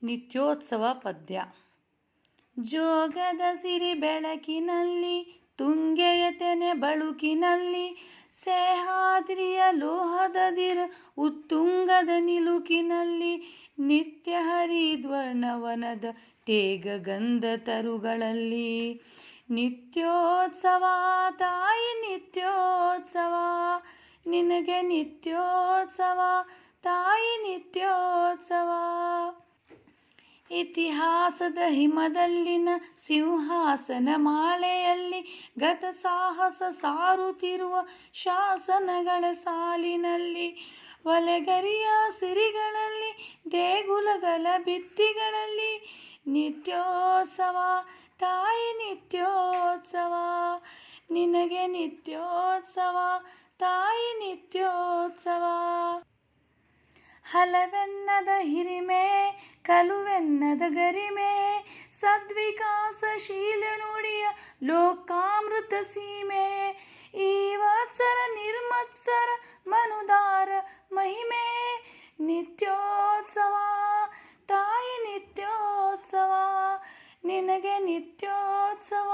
ನಿತ್ಯೋತ್ಸವ ಪದ್ಯ. ಜೋಗದ ಸಿರಿ ಬೆಳಕಿನಲ್ಲಿ ತುಂಗೆಯ ತೆನೆ ಬಳುಕಿನಲ್ಲಿ ಸೇಹಾದ್ರಿಯ ಲೋಹದದಿರ ಉತ್ತುಂಗದ ನಿಲುಕಿನಲ್ಲಿ ನಿತ್ಯ ಹರಿದ್ವರ್ಣವನದ ತೇಗ ಗಂಧ ತರುಗಳಲ್ಲಿ ನಿತ್ಯೋತ್ಸವ ತಾಯಿ ನಿತ್ಯೋತ್ಸವ ನಿನಗೆ ನಿತ್ಯೋತ್ಸವ ತಾಯಿ ನಿತ್ಯೋತ್ಸವ. ಇತಿಹಾಸದ ಹಿಮದಲ್ಲಿನ ಸಿಂಹಾಸನ ಮಾಲೆಯಲ್ಲಿ ಗತ ಸಾಹಸ ಸಾರುತ್ತಿರುವ ಶಾಸನಗಳ ಸಾಲಿನಲ್ಲಿ ಒಲೆಗರಿಯ ಸಿರಿಗಳಲ್ಲಿ ದೇಗುಲಗಳ ಭಿತ್ತಿಗಳಲ್ಲಿ ನಿತ್ಯೋತ್ಸವ ತಾಯಿ ನಿತ್ಯೋತ್ಸವ ನಿನಗೆ ನಿತ್ಯೋತ್ಸವ ತಾಯಿ ನಿತ್ಯೋತ್ಸವ. ಹಲವೆನ್ನದ ಹಿರಿಮೆ ಕಲುವೆನ್ನದ ಗರಿಮೆ ಸದ್ವಿಕಾಸಶೀಲ ನುಡಿಯ ಲೋಕಾಮೃತ ಸೀಮೆ ಈ ವತ್ಸರ ನಿರ್ಮತ್ಸರ ಮನುದಾರ ಮಹಿಮೆ ನಿತ್ಯೋತ್ಸವ ತಾಯಿ ನಿತ್ಯೋತ್ಸವ ನಿನಗೆ ನಿತ್ಯೋತ್ಸವ